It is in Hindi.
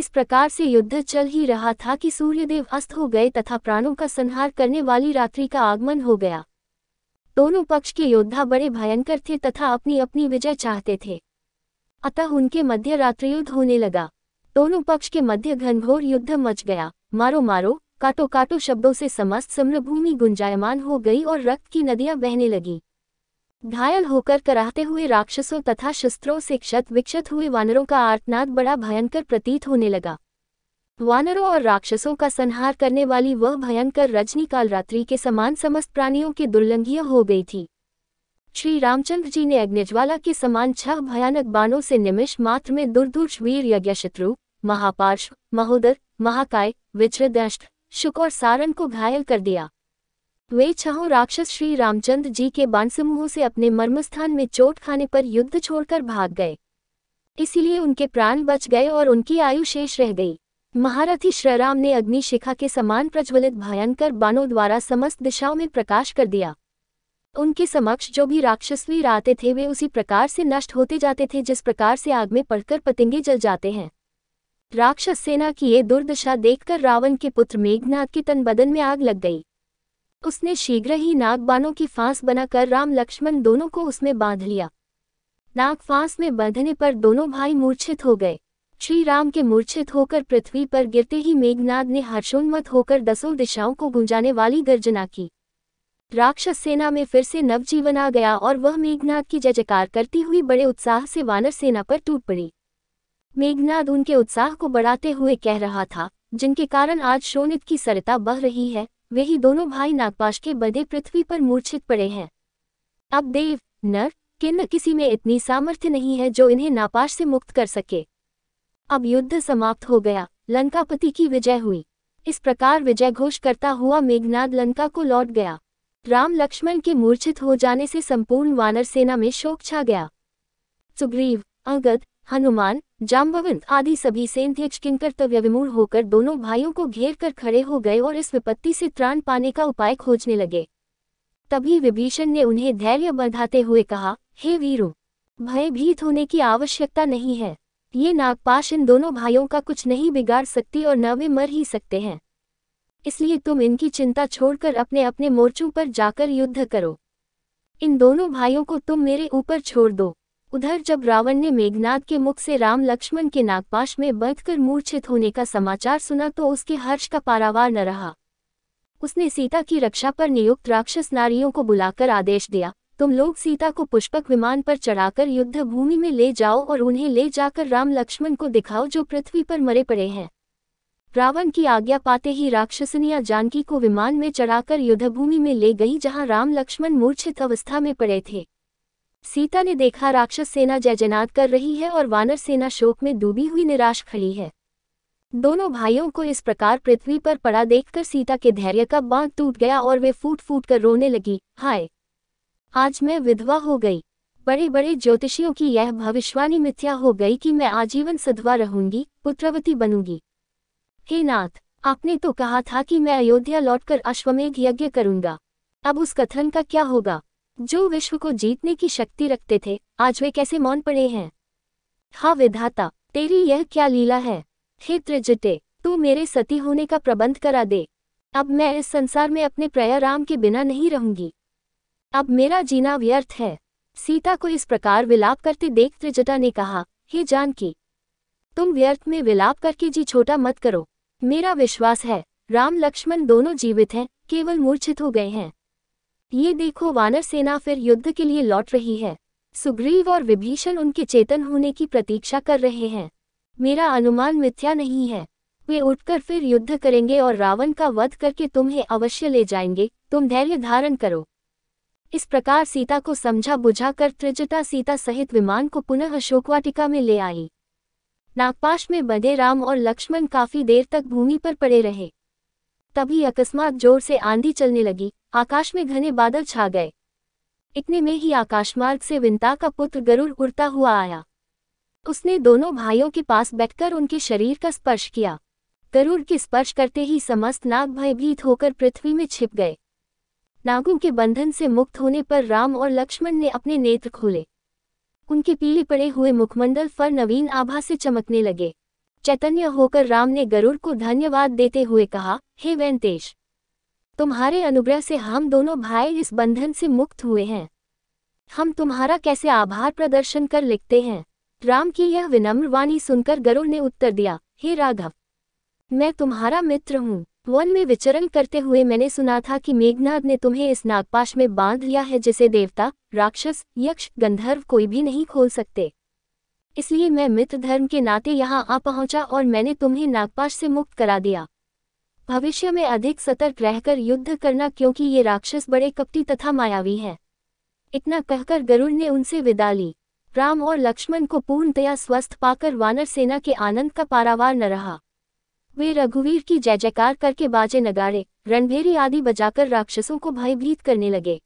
इस प्रकार से युद्ध चल ही रहा था कि सूर्यदेव अस्त हो गए तथा प्राणों का संहार करने वाली रात्रि का आगमन हो गया। दोनों पक्ष के योद्धा बड़े भयंकर थे तथा अपनी अपनी विजय चाहते थे, अतः उनके मध्य रात्रियुद्ध होने लगा। दोनों पक्ष के मध्य घनघोर युद्ध मच गया। मारो मारो, काटो काटो शब्दों से समस्त समरभूमि गुंजायमान हो गई और रक्त की नदियां बहने लगी। घायल होकर कराहते हुए राक्षसों तथा शस्त्रों से क्षत विक्षत हुए वानरों का आर्तनाद बड़ा भयंकर प्रतीत होने लगा। वानरों और राक्षसों का संहार करने वाली वह भयंकर रजनी काल रात्रि के समान समस्त प्राणियों के दुर्लंघनीय हो गई थी। श्री रामचंद्र जी ने अग्निज्वाला के समान 6 भयानक बाणों से निमिष मात्र में दुर्धर्ष वीर यज्ञशत्रु, महापार्श्व, महोदर, महाकाय, विच्छिददंष्ट, शुक और सारण को घायल कर दिया। वे 6 राक्षस श्री रामचंद्र जी के बाण समूहों से अपने मर्मस्थान में चोट खाने पर युद्ध छोड़कर भाग गए, इसीलिए उनके प्राण बच गए और उनकी आयु शेष रह गई। महारथी श्रीराम ने अग्निशिखा के समान प्रज्वलित भयंकर बाणों द्वारा समस्त दिशाओं में प्रकाश कर दिया। उनके समक्ष जो भी राक्षसवीर आते थे वे उसी प्रकार से नष्ट होते जाते थे जिस प्रकार से आग में पड़कर पतंगे जल जाते हैं। राक्षस सेना की ये दुर्दशा देखकर रावण के पुत्र मेघनाद के तन बदन में आग लग गई। उसने शीघ्र ही नाग बाणों की फांस बनाकर राम लक्ष्मण दोनों को उसमें बांध लिया। नाग फांस में बंधने पर दोनों भाई मूर्छित हो गए। श्री राम के मूर्छित होकर पृथ्वी पर गिरते ही मेघनाद ने हर्षोन्मत्त होकर 10 दिशाओं को गूंजाने वाली गर्जना की। राक्षस सेना में फिर से नवजीवन आ गया और वह मेघनाद की जय जयकार करती हुई बड़े उत्साह से वानर सेना पर टूट पड़ी। मेघनाद उनके उत्साह को बढ़ाते हुए कह रहा था, जिनके कारण आज शोणित की सरिता बह रही है, वही दोनों भाई नागपाश के बंधे पृथ्वी पर मूर्छित पड़े हैं। अब देव, नर, किन्न किसी में इतनी सामर्थ्य नहीं है जो इन्हें नापाश से मुक्त कर सके। अब युद्ध समाप्त हो गया, लंकापति की विजय हुई। इस प्रकार विजय घोष करता हुआ मेघनाद लंका को लौट गया। राम लक्ष्मण के मूर्छित हो जाने से संपूर्ण वानर सेना में शोक छा गया। सुग्रीव, अंगद, हनुमान, जाम्बवंत आदि सभी सेनाध्यक्ष किंकर्तव्य विमूढ़ होकर दोनों भाइयों को घेर कर खड़े हो गए और इस विपत्ति से त्राण पाने का उपाय खोजने लगे। तभी विभीषण ने उन्हें धैर्य बंधाते हुए कहा, हे वीरों, भयभीत होने की आवश्यकता नहीं है। ये नागपाश इन दोनों भाइयों का कुछ नहीं बिगाड़ सकती और न वे मर ही सकते हैं, इसलिए तुम इनकी चिंता छोड़कर अपने अपने मोर्चों पर जाकर युद्ध करो। इन दोनों भाइयों को तुम मेरे ऊपर छोड़ दो। उधर जब रावण ने मेघनाद के मुख से राम लक्ष्मण के नागपाश में बंधकर मूर्छित होने का समाचार सुना तो उसके हर्ष का पारावार न रहा। उसने सीता की रक्षा पर नियुक्त राक्षस नारियों को बुलाकर आदेश दिया, तुम लोग सीता को पुष्पक विमान पर चढ़ाकर युद्ध भूमि में ले जाओ और उन्हें ले जाकर राम लक्ष्मण को दिखाओ जो पृथ्वी पर मरे पड़े हैं। रावण की आज्ञा पाते ही राक्षसनिया जानकी को विमान में चढ़ाकर युद्धभूमि में ले गई जहां राम लक्ष्मण मूर्छित अवस्था में पड़े थे। सीता ने देखा राक्षस सेना जयजयनाद कर रही है और वानर सेना शोक में डूबी हुई निराश खड़ी है। दोनों भाइयों को इस प्रकार पृथ्वी पर पड़ा देखकर सीता के धैर्य का बांध टूट गया और वे फूट फूट कर रोने लगी, हाय, आज मैं विधवा हो गई। बड़े बड़े ज्योतिषियों की यह भविष्यवाणी मिथ्या हो गई कि मैं आजीवन सधवा रहूंगी, पुत्रवती बनूंगी। हे नाथ, आपने तो कहा था कि मैं अयोध्या लौटकर अश्वमेध यज्ञ करूंगा। अब उस कथन का क्या होगा? जो विश्व को जीतने की शक्ति रखते थे, आज वे कैसे मौन पड़े हैं? हा विधाता, तेरी यह क्या लीला है? हे त्रिजटे, तू मेरे सती होने का प्रबंध करा दे। अब मैं इस संसार में अपने प्रिय राम के बिना नहीं रहूंगी। अब मेरा जीना व्यर्थ है। सीता को इस प्रकार विलाप करते देख त्रिजटा ने कहा, हे जानकी, तुम व्यर्थ में विलाप करके जी छोटा मत करो। मेरा विश्वास है राम लक्ष्मण दोनों जीवित हैं, केवल मूर्छित हो गए हैं। ये देखो वानर सेना फिर युद्ध के लिए लौट रही है। सुग्रीव और विभीषण उनके चेतन होने की प्रतीक्षा कर रहे हैं। मेरा अनुमान मिथ्या नहीं है। वे उठकर फिर युद्ध करेंगे और रावण का वध करके तुम्हें अवश्य ले जाएंगे। तुम धैर्य धारण करो। इस प्रकार सीता को समझा बुझाकर त्रिजटा सीता सहित विमान को पुनः अशोकवाटिका में ले आई। नागपाश में बंधे राम और लक्ष्मण काफी देर तक भूमि पर पड़े रहे। तभी अकस्मात जोर से आंधी चलने लगी, आकाश में घने बादल छा गए। इतने में ही आकाशमार्ग से विंता का पुत्र गरुड़ उड़ता हुआ आया। उसने दोनों भाइयों के पास बैठकर उनके शरीर का स्पर्श किया। गरुड़ के स्पर्श करते ही समस्त नाग भयभीत होकर पृथ्वी में छिप गए। नागों के बंधन से मुक्त होने पर राम और लक्ष्मण ने अपने नेत्र खोले। उनके पीले पड़े हुए मुखमंडल पर नवीन आभा से चमकने लगे। चैतन्य होकर राम ने गरुड़ को धन्यवाद देते हुए कहा, हे वेंकटेश, तुम्हारे अनुग्रह से हम दोनों भाई इस बंधन से मुक्त हुए हैं। हम तुम्हारा कैसे आभार प्रदर्शन कर लिखते हैं। राम की यह विनम्र वाणी सुनकर गरुड़ ने उत्तर दिया, हे राघव, मैं तुम्हारा मित्र हूँ। वन में विचरण करते हुए मैंने सुना था कि मेघनाथ ने तुम्हें इस नागपाश में बांध लिया है जिसे देवता, राक्षस, यक्ष, गंधर्व कोई भी नहीं खोल सकते। इसलिए मैं मित्र धर्म के नाते यहाँ आ पहुँचा और मैंने तुम्हें नागपाश से मुक्त करा दिया। भविष्य में अधिक सतर्क रहकर युद्ध करना, क्योंकि ये राक्षस बड़े कपटी तथा मायावी हैं। इतना कहकर गरुड़ ने उनसे विदा ली। राम और लक्ष्मण को पूर्णतया स्वस्थ पाकर वानर सेना के आनंद का पारावार न रहा। वे रघुवीर की जय जयकार करके बाजे नगाड़े, रणभेरी आदि बजाकर राक्षसों को भयभीत करने लगे।